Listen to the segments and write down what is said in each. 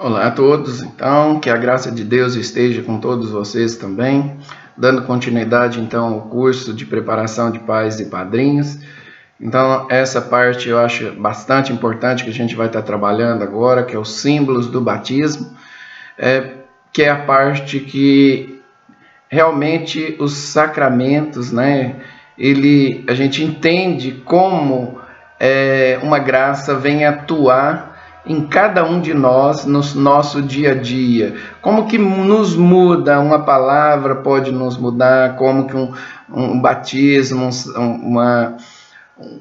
Olá a todos, então, que a graça de Deus esteja com todos vocês também, dando continuidade então ao curso de preparação de pais e padrinhos. Então, essa parte eu acho bastante importante que a gente vai estar trabalhando agora, que é os símbolos do batismo, que é a parte que realmente os sacramentos, né, a gente entende como uma graça vem atuar em cada um de nós, no nosso dia a dia. Como que nos muda, uma palavra pode nos mudar, como que um batismo,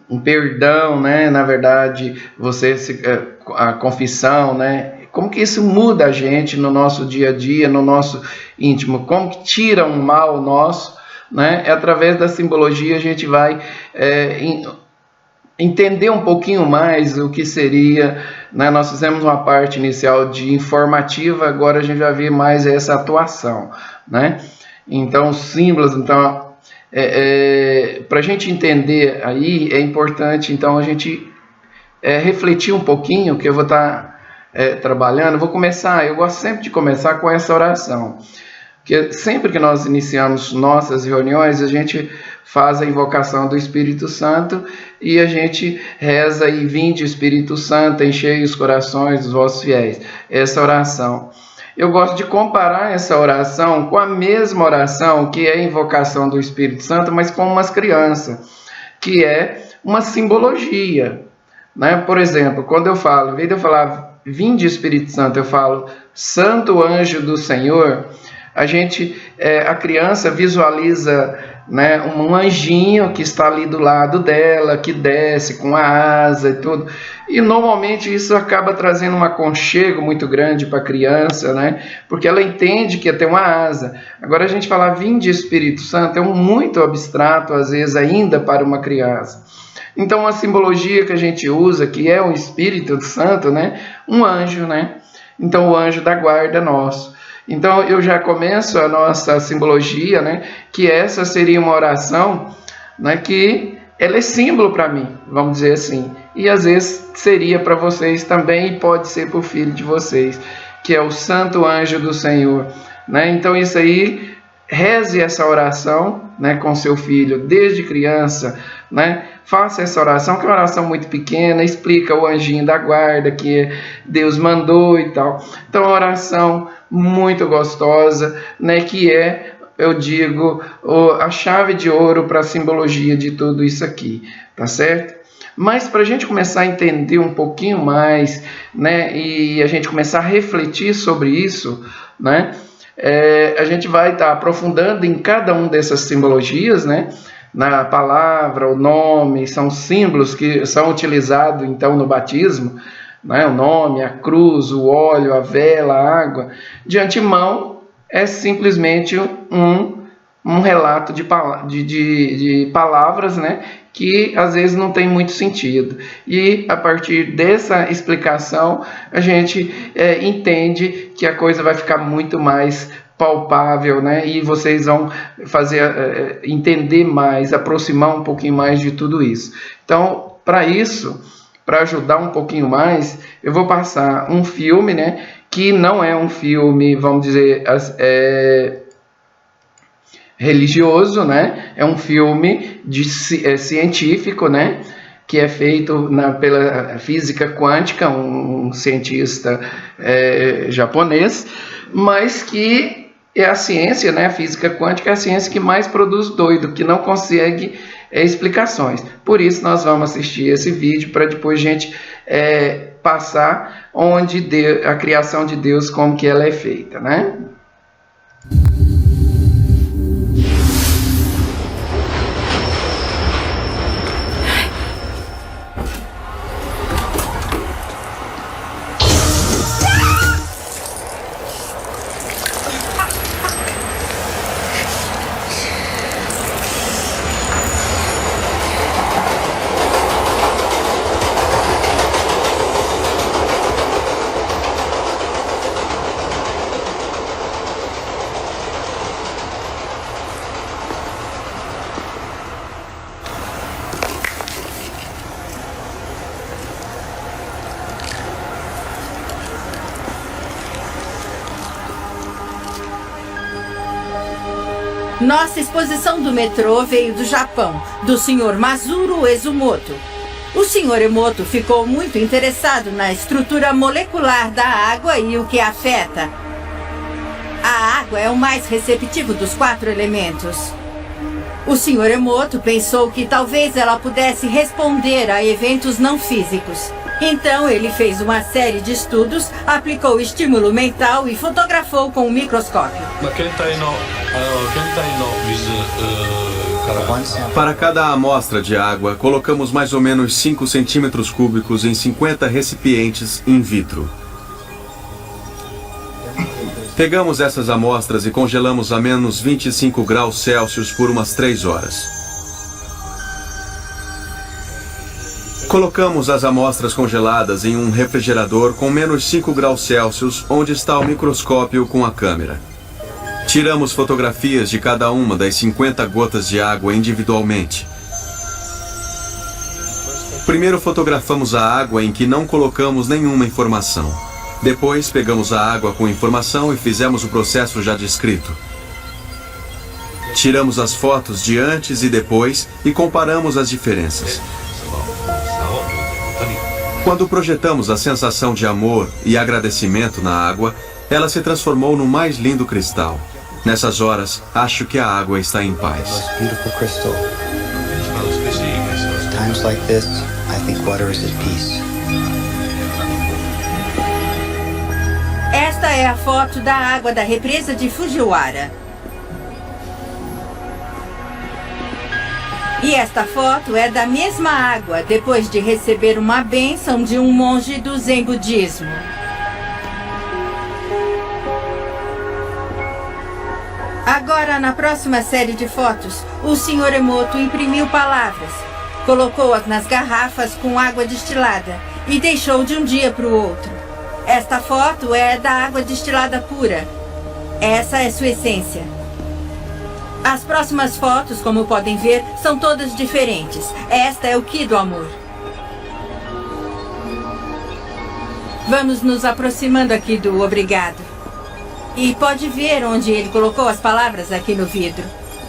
um perdão, né? Na verdade, a confissão, né? Como que isso muda a gente no nosso dia a dia, no nosso íntimo? Como que tira um mal nosso, né? Através da simbologia a gente vai entender um pouquinho mais o que seria, né? Nós fizemos uma parte inicial de informativa, agora a gente vai ver mais essa atuação, né? Então, os símbolos, então, para a gente entender aí, é importante, então, a gente refletir um pouquinho, que eu vou estar trabalhando. Eu gosto sempre de começar com essa oração, que sempre que nós iniciamos nossas reuniões, a gente faz a invocação do Espírito Santo e a gente reza e vinde o Espírito Santo, enchei os corações dos vossos fiéis. Essa oração. Eu gosto de comparar essa oração com a mesma oração que é a invocação do Espírito Santo, mas com umas crianças, que é uma simbologia, né? Por exemplo, quando eu falo, em vez de eu falar vinde Espírito Santo, eu falo Santo Anjo do Senhor. A criança visualiza, né, um anjinho que está ali do lado dela, que desce com a asa e tudo. E normalmente isso acaba trazendo um aconchego muito grande para a criança, né? Porque ela entende que tem uma asa. Agora a gente falar vinde Espírito Santo é muito abstrato, às vezes, ainda para uma criança. Então a simbologia que a gente usa, que é o Espírito Santo, né? Um anjo, né? Então o anjo da guarda nosso. Então, eu já começo a nossa simbologia, né, que essa seria uma oração, né, que ela é símbolo para mim, vamos dizer assim. E às vezes seria para vocês também, e pode ser para o filho de vocês, que é o Santo Anjo do Senhor, né? Então, isso aí, reze essa oração, né, com seu filho desde criança, né? Faça essa oração, que é uma oração muito pequena, explica o anjinho da guarda que Deus mandou e tal. Então, uma oração muito gostosa, né, que eu digo, a chave de ouro para a simbologia de tudo isso aqui, tá certo? Mas para a gente começar a entender um pouquinho mais, né, e a gente começar a refletir sobre isso, né, a gente vai estar aprofundando em cada uma dessas simbologias, né, na palavra, o nome, são símbolos que são utilizados então no batismo, né? O nome, a cruz, o óleo, a vela, a água. De antemão, é simplesmente um relato de palavras, né? Que às vezes não tem muito sentido. E a partir dessa explicação, a gente entende que a coisa vai ficar muito mais palpável, né? E vocês vão fazer entender mais, aproximar um pouquinho mais de tudo isso. Então, para isso, para ajudar um pouquinho mais, eu vou passar um filme, né? Que não é um filme, vamos dizer, religioso, né? É um filme científico, né? Que é feito pela física quântica, um cientista japonês, mas que é a ciência, né? A física quântica é a ciência que mais produz doido, que não consegue explicações. Por isso nós vamos assistir esse vídeo para depois a gente passar a criação de Deus, como que ela é feita, né? Nossa exposição do metrô veio do Japão, do Sr. Masuro Ezumoto. O Sr. Emoto ficou muito interessado na estrutura molecular da água e o que a afeta. A água é o mais receptivo dos 4 elementos. O Sr. Emoto pensou que talvez ela pudesse responder a eventos não físicos. Então ele fez uma série de estudos, aplicou estímulo mental e fotografou com um microscópio. Para cada amostra de água, colocamos mais ou menos 5 centímetros cúbicos em 50 recipientes in vitro. Pegamos essas amostras e congelamos a menos 25 graus Celsius por umas 3 horas. Colocamos as amostras congeladas em um refrigerador com menos 5 graus Celsius, onde está o microscópio com a câmera. Tiramos fotografias de cada uma das 50 gotas de água individualmente. Primeiro fotografamos a água em que não colocamos nenhuma informação. Depois pegamos a água com informação e fizemos o processo já descrito. Tiramos as fotos de antes e depois e comparamos as diferenças. Quando projetamos a sensação de amor e agradecimento na água, ela se transformou no mais lindo cristal. Nessas horas, acho que a água está em paz. Times like this, I think water is at peace. Esta é a foto da água da represa de Fujiwara. E esta foto é da mesma água depois de receber uma bênção de um monge do Zen budismo. Agora, na próxima série de fotos, o Sr. Emoto imprimiu palavras, colocou-as nas garrafas com água destilada e deixou de um dia para o outro. Esta foto é da água destilada pura. Essa é sua essência. As próximas fotos, como podem ver, são todas diferentes. Esta é o Ki do amor. Vamos nos aproximando aqui do obrigado. E pode ver onde ele colocou as palavras aqui no vidro.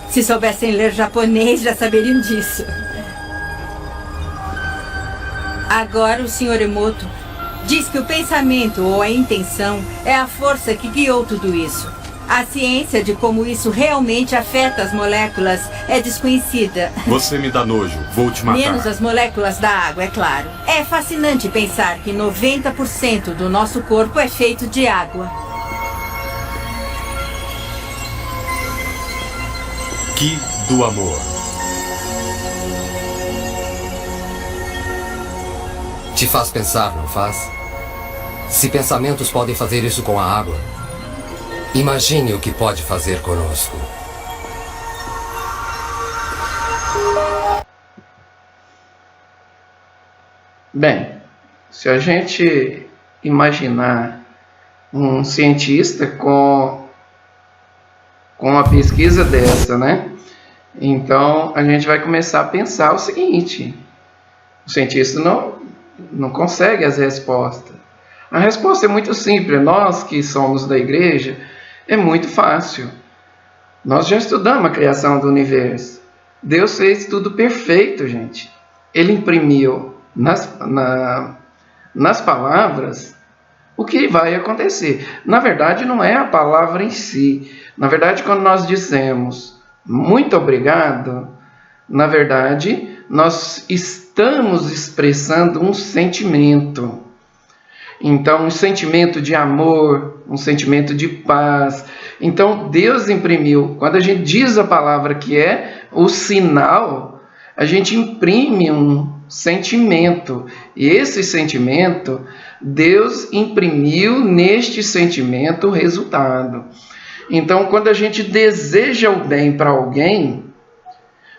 Se soubessem ler japonês, já saberiam disso. Agora o Sr. Emoto diz que o pensamento ou a intenção é a força que guiou tudo isso. A ciência de como isso realmente afeta as moléculas é desconhecida. Você me dá nojo, vou te matar. Menos as moléculas da água, é claro. É fascinante pensar que 90% do nosso corpo é feito de água. Ki do amor. Te faz pensar, não faz? Se pensamentos podem fazer isso com a água, imagine o que pode fazer conosco. Bem, se a gente imaginar um cientista com uma pesquisa dessa, né? Então a gente vai começar a pensar o seguinte: o cientista não consegue as respostas. A resposta é muito simples. Nós que somos da igreja, é muito fácil. Nós já estudamos a criação do universo. Deus fez tudo perfeito, gente. Ele imprimiu nas palavras o que vai acontecer. Na verdade, não é a palavra em si. Na verdade, quando nós dizemos muito obrigado, na verdade, nós estamos expressando um sentimento. Então, um sentimento de amor, um sentimento de paz. Então, Deus imprimiu. Quando a gente diz a palavra que é o sinal, a gente imprime um sentimento. E esse sentimento, Deus imprimiu neste sentimento o resultado. Então, quando a gente deseja o bem para alguém,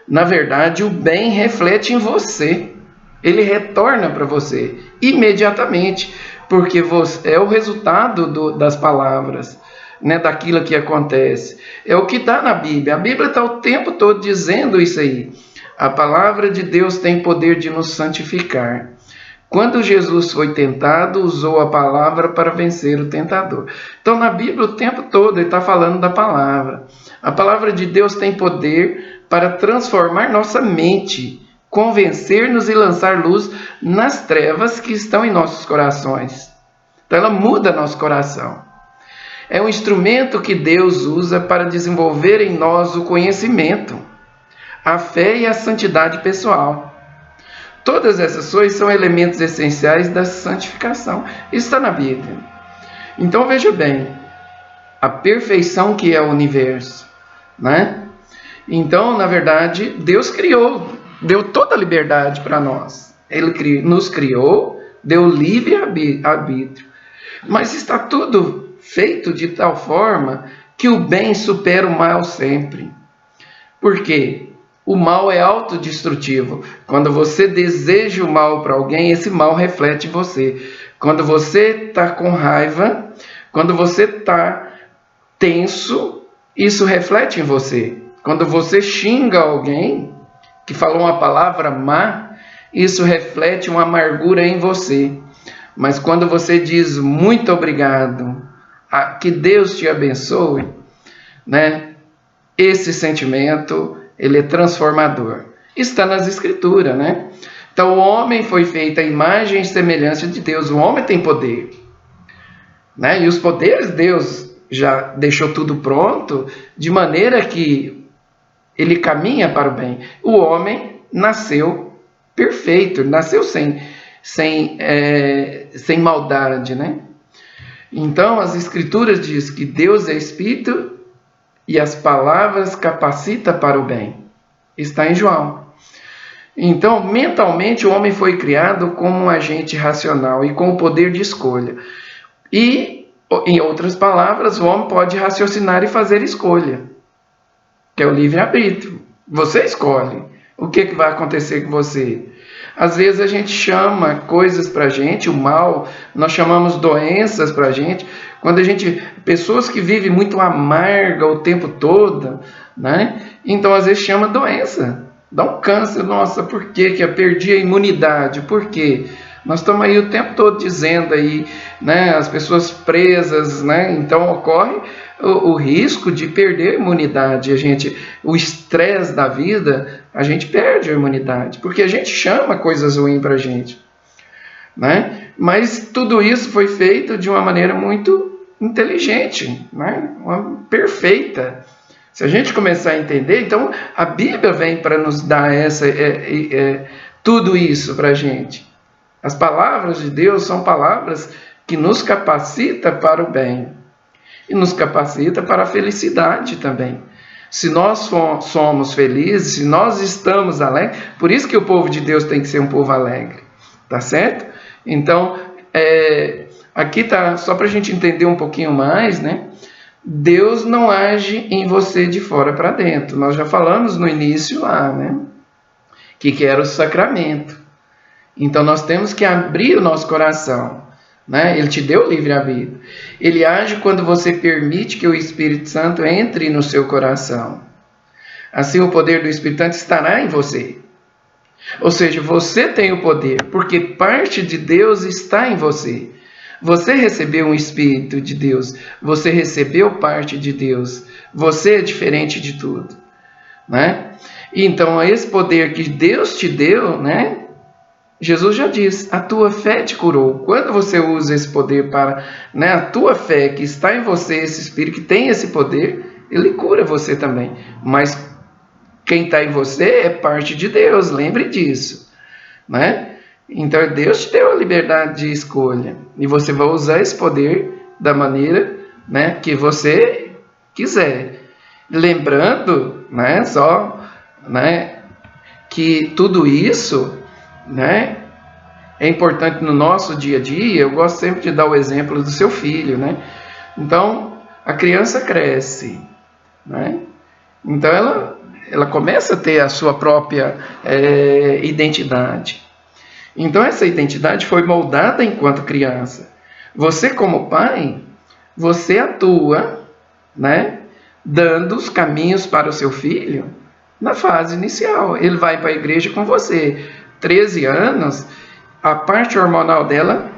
na verdade, o bem reflete em você. Ele retorna para você imediatamente, porque você, é o resultado das palavras, né, daquilo que acontece. É o que está na Bíblia. A Bíblia está o tempo todo dizendo isso aí. A palavra de Deus tem poder de nos santificar. Quando Jesus foi tentado, usou a palavra para vencer o tentador. Então, na Bíblia, o tempo todo, ele está falando da palavra. A palavra de Deus tem poder para transformar nossa mente, convencer-nos e lançar luz nas trevas que estão em nossos corações. Então, ela muda nosso coração. É um instrumento que Deus usa para desenvolver em nós o conhecimento, a fé e a santidade pessoal. Todas essas coisas são elementos essenciais da santificação. Isso está na Bíblia. Então veja bem, a perfeição que é o universo, né? Então, na verdade, Deus criou, deu toda a liberdade para nós. Ele nos criou, deu livre arbítrio. Mas está tudo feito de tal forma que o bem supera o mal sempre. Por quê? O mal é autodestrutivo. Quando você deseja o mal para alguém, esse mal reflete em você. Quando você está com raiva, quando você está tenso, isso reflete em você. Quando você xinga alguém que falou uma palavra má, isso reflete uma amargura em você. Mas quando você diz muito obrigado, que Deus te abençoe, né? Esse sentimento, ele é transformador. Está nas Escrituras, né? Então, o homem foi feito à imagem e semelhança de Deus. O homem tem poder, né? E os poderes, Deus já deixou tudo pronto, de maneira que ele caminha para o bem. O homem nasceu perfeito, nasceu sem maldade, né? Então, as Escrituras dizem que Deus é Espírito e as palavras capacitam para o bem. Está em João. Então, mentalmente, o homem foi criado como um agente racional e com o poder de escolha. E, em outras palavras, o homem pode raciocinar e fazer escolha, que é o livre-arbítrio. Você escolhe o que vai acontecer com você. Às vezes a gente chama coisas para a gente, o mal, nós chamamos doenças para a gente. Pessoas que vivem muito amarga o tempo todo, né? Então às vezes chama doença, dá um câncer, nossa, por quê? Que eu perdi a imunidade, por quê? Nós estamos aí o tempo todo dizendo aí, né? As pessoas presas, né? Então ocorre o risco de perder a imunidade. O estresse da vida, a gente perde a imunidade, porque a gente chama coisas ruins para a gente, né? Mas tudo isso foi feito de uma maneira muito inteligente, né? Perfeita. Se a gente começar a entender, então a Bíblia vem para nos dar tudo isso para a gente. As palavras de Deus são palavras que nos capacitam para o bem e nos capacita para a felicidade também. Se nós somos felizes, se nós estamos alegres, por isso que o povo de Deus tem que ser um povo alegre, tá certo? Então, aqui tá só para a gente entender um pouquinho mais, né? Deus não age em você de fora para dentro. Nós já falamos no início lá, né? Que era o sacramento. Então nós temos que abrir o nosso coração, né? Ele te deu livre-arbítrio. Ele age quando você permite que o Espírito Santo entre no seu coração. Assim o poder do Espírito Santo estará em você. Ou seja, você tem o poder, porque parte de Deus está em você. Você recebeu um Espírito de Deus, você recebeu parte de Deus, você é diferente de tudo, né? Então, esse poder que Deus te deu, né? Jesus já diz, a tua fé te curou. Quando você usa esse poder para, né, a tua fé que está em você, esse Espírito que tem esse poder, ele cura você também. Mas quem está em você é parte de Deus, lembre disso, né? Então Deus te deu a liberdade de escolha e você vai usar esse poder da maneira, né, que você quiser. Lembrando, né, que tudo isso, né, é importante no nosso dia a dia. Eu gosto sempre de dar o exemplo do seu filho, né? Então a criança cresce, né? Então ela começa a ter a sua própria identidade. Então essa identidade foi moldada enquanto criança. Você como pai, você atua, né, dando os caminhos para o seu filho na fase inicial. Ele vai para a igreja com você, 13 anos, a parte hormonal dela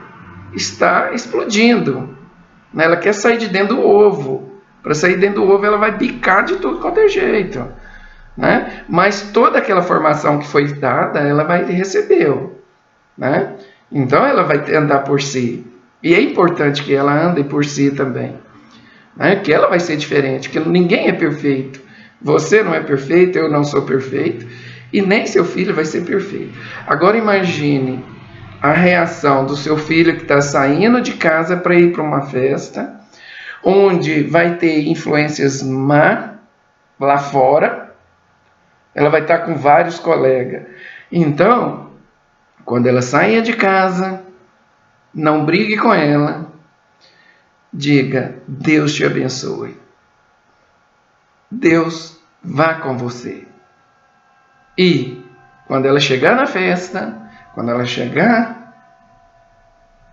está explodindo, né? Ela quer sair de dentro do ovo. Para sair dentro do ovo, ela vai bicar de tudo quanto é jeito, né? Mas toda aquela formação que foi dada, ela vai receber, né? Então ela vai andar por si. E é importante que ela ande por si também, né? Que ela vai ser diferente, que ninguém é perfeito. Você não é perfeito, eu não sou perfeito, e nem seu filho vai ser perfeito. Agora imagine a reação do seu filho que está saindo de casa para ir para uma festa, onde vai ter influências má lá fora, ela vai estar com vários colegas. Então, quando ela sair de casa, não brigue com ela, diga: Deus te abençoe. Deus vá com você. E quando ela chegar na festa, quando ela chegar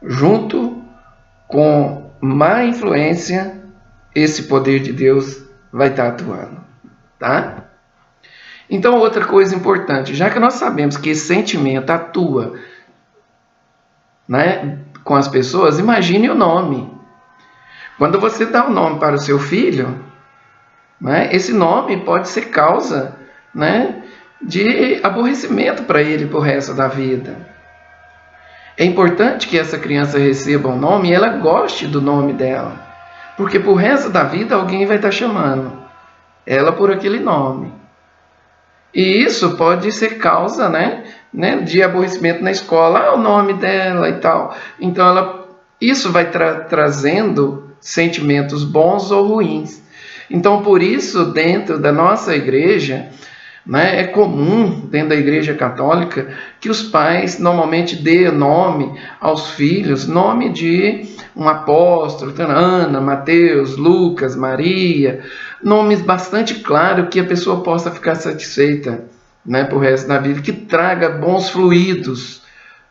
junto com má influência, esse poder de Deus vai estar atuando, tá? Então, outra coisa importante, já que nós sabemos que esse sentimento atua, né, com as pessoas, imagine o nome. Quando você dá um nome para o seu filho, né, esse nome pode ser causa, né, de aborrecimento para ele pro resto da vida. É importante que essa criança receba um nome e ela goste do nome dela, porque pro resto da vida alguém vai estar chamando ela por aquele nome. E isso pode ser causa, né, de aborrecimento na escola, o nome dela e tal. Então isso vai trazendo sentimentos bons ou ruins. Então, por isso, dentro da nossa igreja, né, é comum, dentro da igreja católica, que os pais normalmente dêem nome aos filhos, nome de um apóstolo, Ana, Mateus, Lucas, Maria, nomes bastante claros que a pessoa possa ficar satisfeita, né, para o resto da vida, que traga bons fluidos,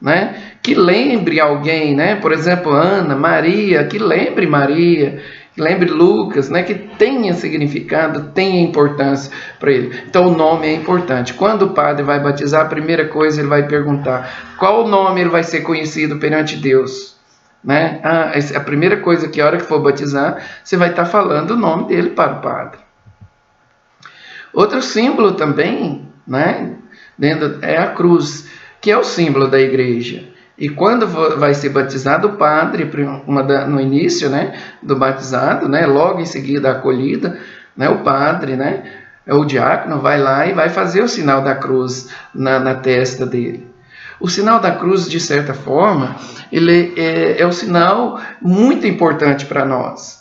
né, que lembre alguém, né, por exemplo, Ana, Maria, que lembre Maria, lembre Lucas, né, que tenha significado, tenha importância para ele. Então o nome é importante. Quando o padre vai batizar, a primeira coisa ele vai perguntar qual nome ele vai ser conhecido perante Deus, né? A primeira coisa que a hora que for batizar, você vai estar falando o nome dele para o padre. Outro símbolo também, né, é a cruz, que é o símbolo da igreja. E quando vai ser batizado o padre, no início, né, do batizado, né, logo em seguida a acolhida, né, o padre, né, o diácono, vai lá e vai fazer o sinal da cruz na testa dele. O sinal da cruz, de certa forma, ele é um sinal muito importante para nós.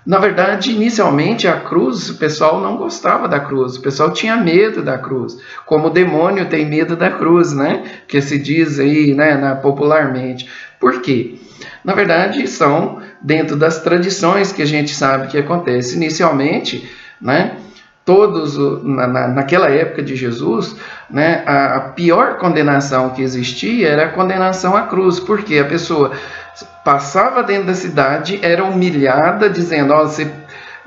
Na verdade, inicialmente a cruz, o pessoal não gostava da cruz, o pessoal tinha medo da cruz, como o demônio tem medo da cruz, né? Que se diz aí, né, popularmente. Por quê? Na verdade, são dentro das tradições que a gente sabe que acontece. Inicialmente, né, todos, naquela época de Jesus, né, a pior condenação que existia era a condenação à cruz, porque a pessoa passava dentro da cidade, era humilhada, dizendo: oh,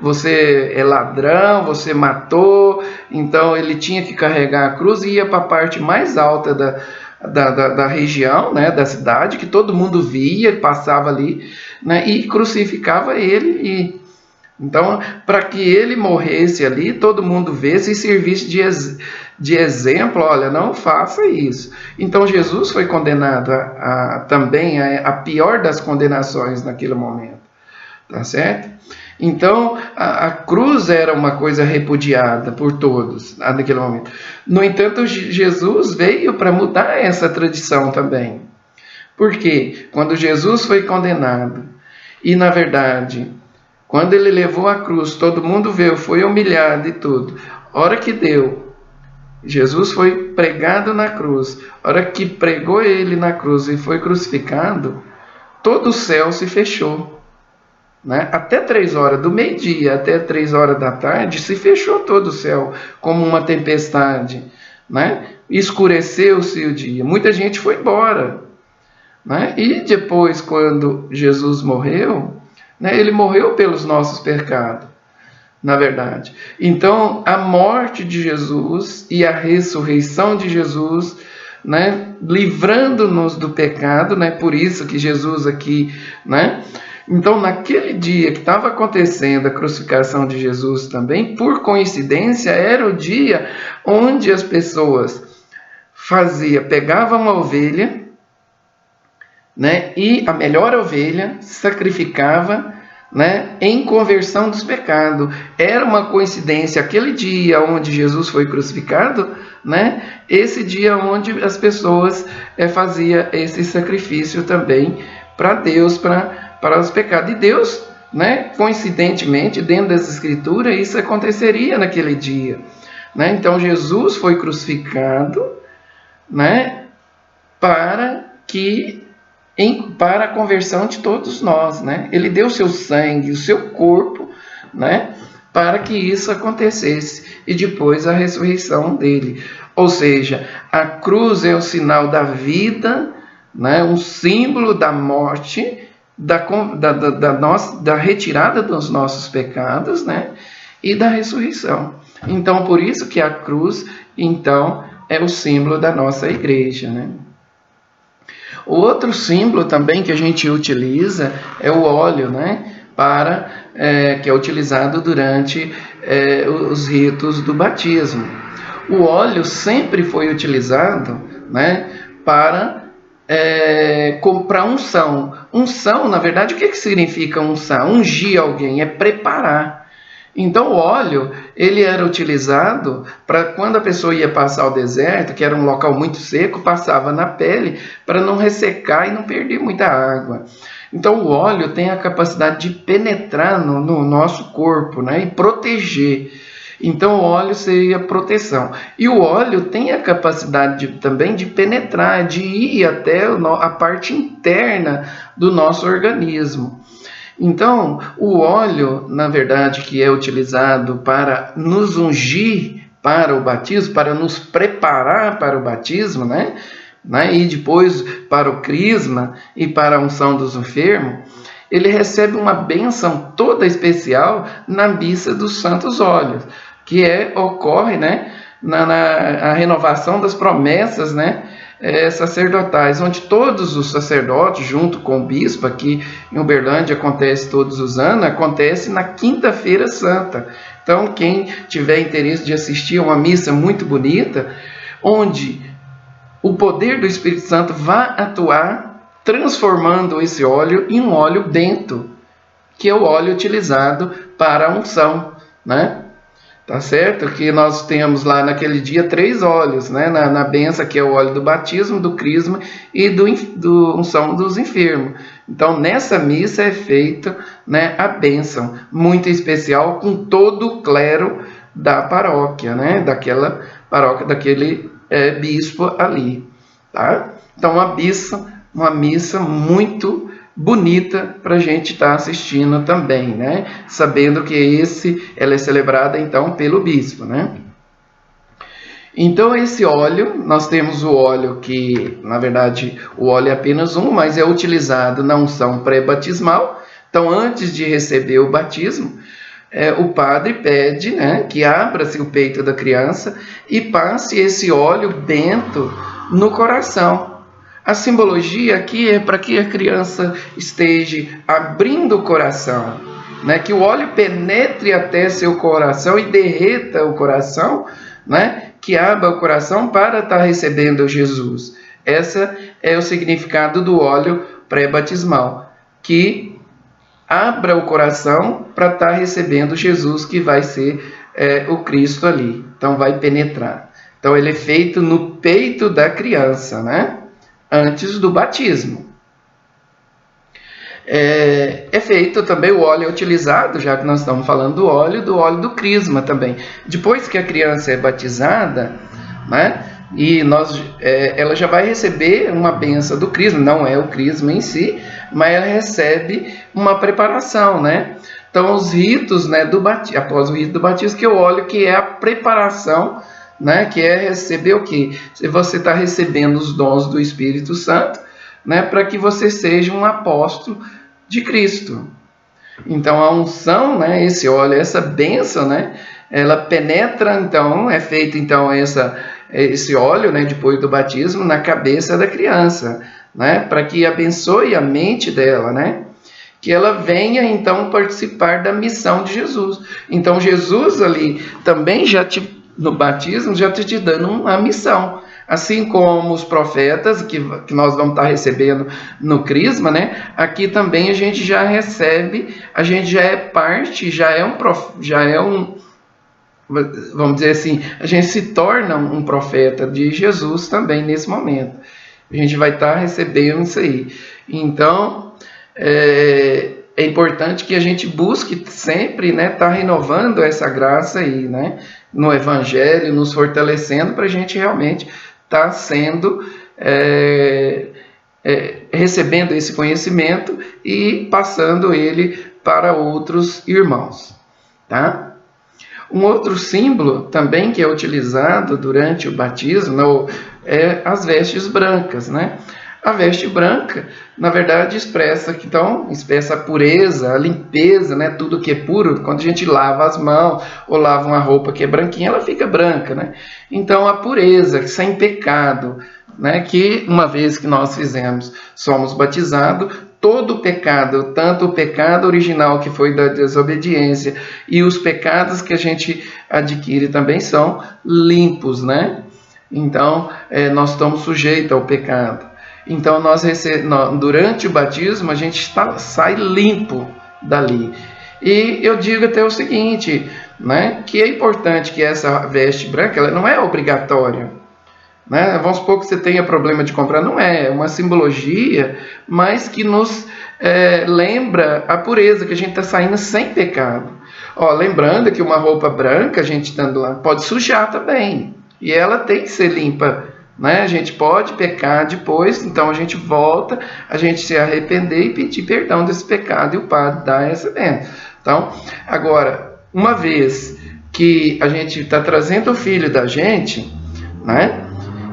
você é ladrão, você matou. Então ele tinha que carregar a cruz e ia para a parte mais alta da região, né, da cidade, que todo mundo via, passava ali, né, e crucificava ele. Então, para que ele morresse ali, todo mundo visse e servisse de exemplo: olha, não faça isso. Então, Jesus foi condenado também a pior das condenações naquele momento, tá certo? Então, a cruz era uma coisa repudiada por todos naquele momento. No entanto, Jesus veio para mudar essa tradição também. Porque quando Jesus foi condenado, e na verdade, quando ele levou a cruz, todo mundo veio, foi humilhado e tudo. A hora que Jesus foi pregado na cruz. A hora que pregou ele na cruz e foi crucificado, todo o céu se fechou, né? Até 3 horas do meio-dia, até 3 horas da tarde, se fechou todo o céu, como uma tempestade, né? Escureceu-se o dia. Muita gente foi embora, né? E depois, quando Jesus morreu, né, ele morreu pelos nossos pecados, na verdade. Então, a morte de Jesus e a ressurreição de Jesus, né, livrando-nos do pecado, né, por isso que Jesus aqui, né, então naquele dia que estava acontecendo a crucificação de Jesus também, por coincidência, era o dia onde as pessoas pegavam uma ovelha, né, e a melhor ovelha sacrificava, né, em conversão dos pecados. Era uma coincidência aquele dia onde Jesus foi crucificado, né, esse dia onde as pessoas faziam esse sacrifício também para Deus, para os pecados. E Deus, né, coincidentemente, dentro das Escrituras, isso aconteceria naquele dia, né? Então Jesus foi crucificado, né, para a conversão de todos nós, né? Ele deu seu sangue, o seu corpo, né, para que isso acontecesse, e depois a ressurreição dele. Ou seja, a cruz é o sinal da vida, né, um símbolo da morte, da retirada dos nossos pecados, né, e da ressurreição. Então, por isso que a cruz, então, é o símbolo da nossa igreja, né? O outro símbolo também que a gente utiliza é o óleo, né, que é utilizado durante os ritos do batismo. O óleo sempre foi utilizado, né, para unção. Unção, na verdade, o que significa unção? Ungir alguém, é preparar. Então o óleo, ele era utilizado para quando a pessoa ia passar o deserto, que era um local muito seco, passava na pele para não ressecar e não perder muita água. Então o óleo tem a capacidade de penetrar no nosso corpo, né, e proteger. Então o óleo seria proteção. E o óleo tem a capacidade também de penetrar, de ir até a parte interna do nosso organismo. Então, o óleo, na verdade, que é utilizado para nos ungir para o batismo, para nos preparar para o batismo, né? E depois para o crisma e para a unção dos enfermos, ele recebe uma bênção toda especial na missa dos santos óleos, que ocorre, né, na renovação das promessas, né, sacerdotais, onde todos os sacerdotes, junto com o bispo, aqui em Uberlândia acontece todos os anos, acontece na Quinta-feira Santa. Então, quem tiver interesse de assistir a uma missa muito bonita, onde o poder do Espírito Santo vai atuar, transformando esse óleo em um óleo bento, que é o óleo utilizado para a unção, né? Tá certo? Que nós temos lá naquele dia 3 óleos, né? Na benção, que é o óleo do batismo, do crisma e do unção dos enfermos. Então, nessa missa é feita, né, a bênção, muito especial, com todo o clero da paróquia, né? Daquela paróquia, daquele bispo ali. Tá? Então, uma missa muito bonita para a gente estar assistindo também, né? Sabendo que ela é celebrada então pelo bispo, né? Então esse óleo, nós temos o óleo que, na verdade, o óleo é apenas mas é utilizado na unção pré-batismal. Então, antes de receber o batismo, o padre pede, né, que abra-se o peito da criança e passe esse óleo bento no coração. A simbologia aqui é para que a criança esteja abrindo o coração, né? Que o óleo penetre até seu coração e derreta o coração, né? Que abra o coração para estar recebendo Jesus. Esse é o significado do óleo pré-batismal, que abra o coração para estar recebendo Jesus, que vai ser o Cristo ali. Então vai penetrar. Então ele é feito no peito da criança, né? Antes do batismo. É feito também o óleo utilizado, já que nós estamos falando do óleo do crisma também. Depois que a criança é batizada, né, e ela já vai receber uma bênção do crisma, não é o crisma em si, mas ela recebe uma preparação, né? Então os ritos, né, após o rito do batismo, que é o óleo, que é a preparação, né, que é receber o quê? Você está recebendo os dons do Espírito Santo, né, para que você seja um apóstolo de Cristo. Então a unção, né, esse óleo, essa bênção, né, ela penetra, então é feita então esse óleo, né, depois do batismo, na cabeça da criança, né, para que abençoe a mente dela, né, que ela venha então participar da missão de Jesus. Então Jesus ali também no batismo já te dando uma missão. Assim como os profetas, que nós vamos estar recebendo no Crisma, né? Aqui também a gente já recebe, a gente já é parte, vamos dizer assim, a gente se torna um profeta de Jesus também nesse momento. A gente vai estar recebendo isso aí. Então, é importante que a gente busque sempre, né, estar renovando essa graça aí, né, no Evangelho, nos fortalecendo para a gente realmente estar sendo, recebendo esse conhecimento e passando ele para outros irmãos, tá? Um outro símbolo também que é utilizado durante o batismo é as vestes brancas, né? A veste branca, na verdade, expressa a pureza, a limpeza, né? Tudo que é puro. Quando a gente lava as mãos ou lava uma roupa que é branquinha, ela fica branca, né? Então, a pureza, sem pecado, né? Que uma vez que nós somos batizados, todo o pecado, tanto o pecado original que foi da desobediência e os pecados que a gente adquire também são limpos, né? Então, nós estamos sujeitos ao pecado. Então, durante o batismo, a gente sai limpo dali. E eu digo até o seguinte, né, que é importante que essa veste branca, ela não é obrigatória. Né? Vamos supor que você tenha problema de comprar, não é uma simbologia, mas que nos lembra a pureza, que a gente está saindo sem pecado. Lembrando que uma roupa branca, a gente estando lá, pode sujar também, e ela tem que ser limpa. Né? A gente pode pecar depois, então a gente volta, a gente se arrepender e pedir perdão desse pecado, e o padre dá essa bênção. Então, agora, uma vez que a gente está trazendo o filho da gente, né?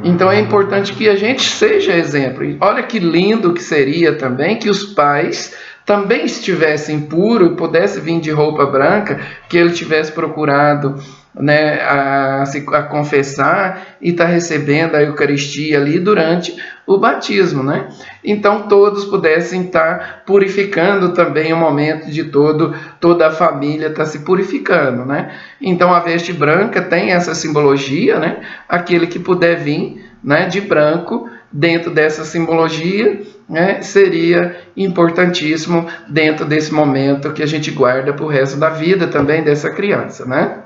Então é importante que a gente seja exemplo. E olha que lindo que seria também que os pais também estivessem puros e pudessem vir de roupa branca, que ele tivesse procurado, né, a confessar e está recebendo a Eucaristia ali durante o batismo, né? Então todos pudessem estar purificando também o momento de toda a família está se purificando, né? Então a veste branca tem essa simbologia, né? Aquele que puder vir, né, de branco dentro dessa simbologia, né, seria importantíssimo dentro desse momento que a gente guarda para o resto da vida também dessa criança, né?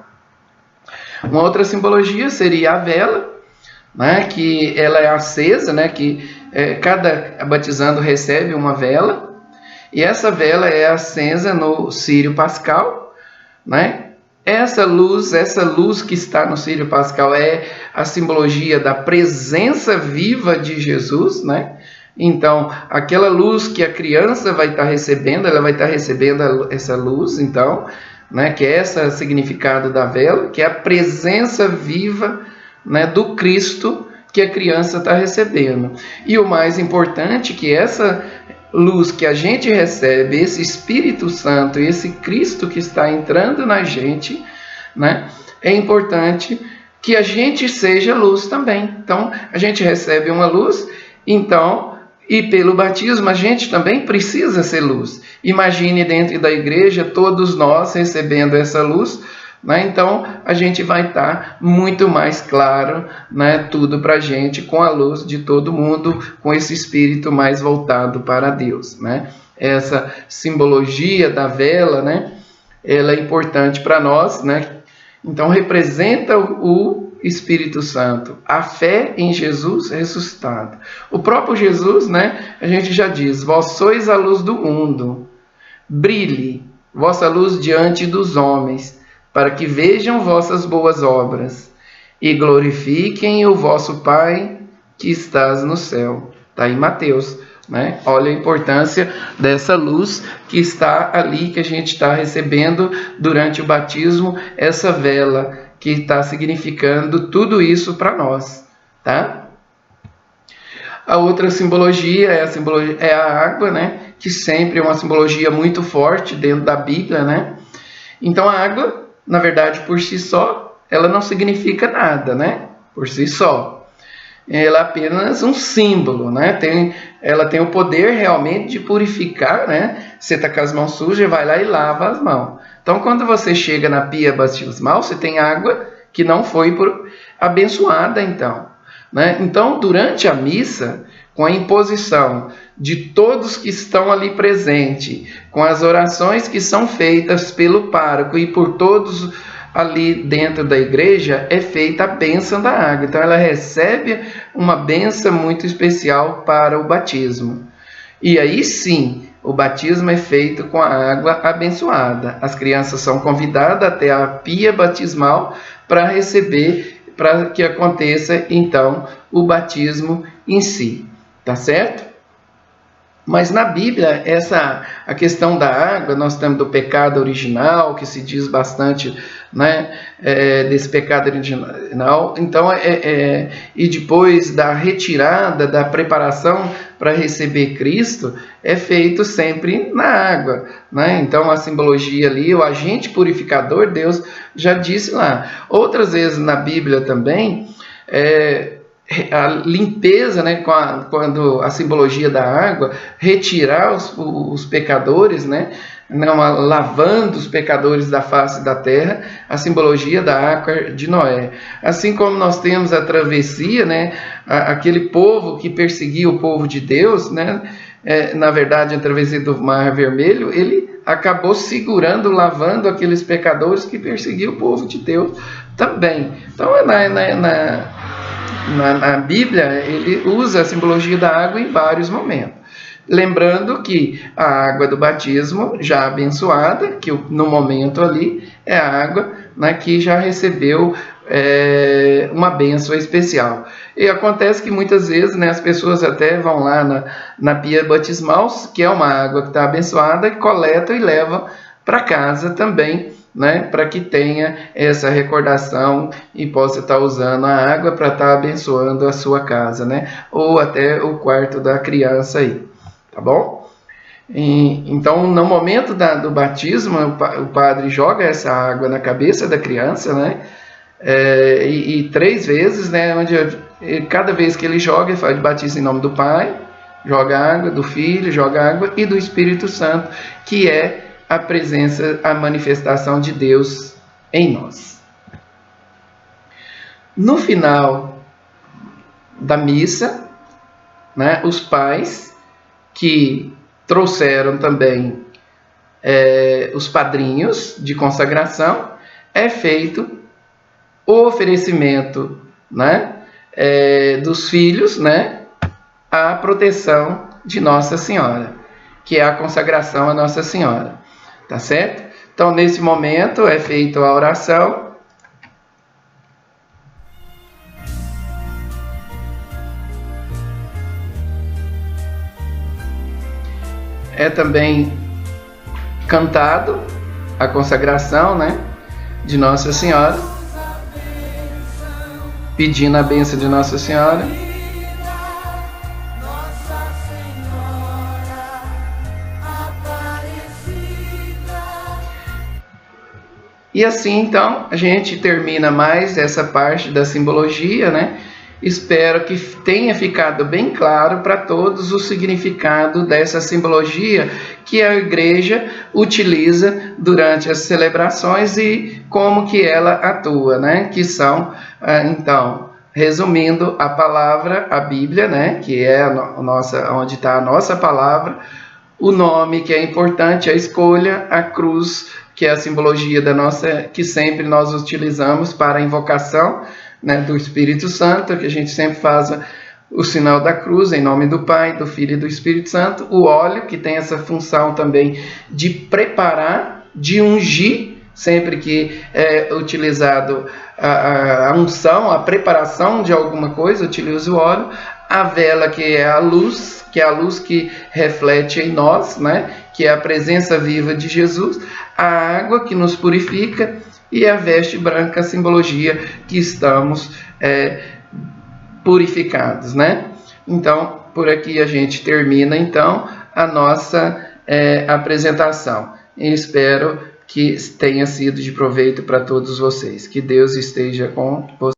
Uma outra simbologia seria a vela, né, que ela é acesa, né, que cada batizando recebe uma vela, e essa vela é acesa no Círio Pascal, né? Essa luz que está no Círio Pascal é a simbologia da presença viva de Jesus, né? Então, aquela luz que a criança vai estar recebendo, ela vai estar recebendo essa luz, então, né, que é esse significado da vela, que é a presença viva, né, do Cristo que a criança está recebendo. E o mais importante, que essa luz que a gente recebe, esse Espírito Santo, esse Cristo que está entrando na gente, né, é importante que a gente seja luz também. Então, a gente recebe uma luz, então, e pelo batismo a gente também precisa ser luz. Imagine dentro da igreja todos nós recebendo essa luz, né? Então a gente vai estar muito mais claro, né, tudo para a gente, com a luz de todo mundo, com esse espírito mais voltado para Deus, né? Essa simbologia da vela, né, ela é importante para nós, né? Então representa o Espírito Santo, a fé em Jesus ressuscitado. O próprio Jesus, né, a gente já diz: vós sois a luz do mundo, brilhe vossa luz diante dos homens, para que vejam vossas boas obras e glorifiquem o vosso Pai que estás no céu. Está em Mateus, né? Olha a importância dessa luz que está ali, que a gente está recebendo durante o batismo, essa vela que está significando tudo isso para nós, tá? A outra simbologia é a água, né? Que sempre é uma simbologia muito forte dentro da Bíblia, né? Então a água, na verdade, por si só, ela não significa nada, né? por si só. Ela é apenas um símbolo, né? Ela tem o poder realmente de purificar, né? Você está com as mãos sujas, vai lá e lava as mãos. Então, quando você chega na pia batismal, você tem água que não foi abençoada, então. Né? Então, durante a missa, com a imposição de todos que estão ali presentes, com as orações que são feitas pelo pároco e por todos ali dentro da igreja, é feita a bênção da água. Então, ela recebe uma bênção muito especial para o batismo. E aí sim, o batismo é feito com a água abençoada. As crianças são convidadas até a pia batismal para receber, para que aconteça então o batismo em si. Tá certo? Mas na Bíblia, a questão da água, nós temos do pecado original, que se diz bastante, né, desse pecado original. Então, e depois da retirada, da preparação para receber Cristo, é feito sempre na água. Né? Então, a simbologia ali, o agente purificador, Deus já disse lá. Outras vezes na Bíblia também, a limpeza, né, quando a simbologia da água, retirar os pecadores, né, não, lavando os pecadores da face da terra, a simbologia da arca de Noé. Assim como nós temos a travessia, né, aquele povo que perseguia o povo de Deus, né, na verdade a travessia do Mar Vermelho, ele acabou segurando, lavando aqueles pecadores que perseguiam o povo de Deus também. Então, na Bíblia, ele usa a simbologia da água em vários momentos. Lembrando que a água do batismo, já abençoada, que no momento ali é a água, né, que já recebeu uma bênção especial. E acontece que muitas vezes, né, as pessoas até vão lá na pia batismal, que é uma água que está abençoada, e coletam e levam para casa também, né, para que tenha essa recordação e possa estar usando a água para estar abençoando a sua casa, né, ou até o quarto da criança aí, tá bom? Então, no momento do batismo, o padre joga essa água na cabeça da criança, né, e 3 vezes, né, cada vez que ele joga, ele faz batismo em nome do Pai, joga água, do Filho, joga água e do Espírito Santo, que é a presença, a manifestação de Deus em nós. No final da missa, né, os pais que trouxeram também os padrinhos de consagração, é feito o oferecimento, né, dos filhos, né, à proteção de Nossa Senhora, que é a consagração a Nossa Senhora. Tá certo? Então, nesse momento, é feita a oração. É também cantado a consagração, né, de Nossa Senhora, pedindo a bênção de Nossa Senhora. E assim, então, a gente termina mais essa parte da simbologia, né? Espero que tenha ficado bem claro para todos o significado dessa simbologia que a igreja utiliza durante as celebrações e como que ela atua, né? Que são, então, resumindo, a palavra, a Bíblia, né? Que é onde está a nossa palavra, o nome, que é importante, a escolha, a cruz, que é a simbologia que sempre nós utilizamos para a invocação, né, do Espírito Santo, que a gente sempre faz o sinal da cruz, em nome do Pai, do Filho e do Espírito Santo. O óleo, que tem essa função também de preparar, de ungir, sempre que é utilizado a unção, a preparação de alguma coisa, utiliza o óleo. A vela, que é a luz que reflete em nós, né, que é a presença viva de Jesus. A água, que nos purifica, e a veste branca, a simbologia que estamos purificados, né? Então, por aqui a gente termina, então, a nossa apresentação. E espero que tenha sido de proveito para todos vocês. Que Deus esteja com vocês.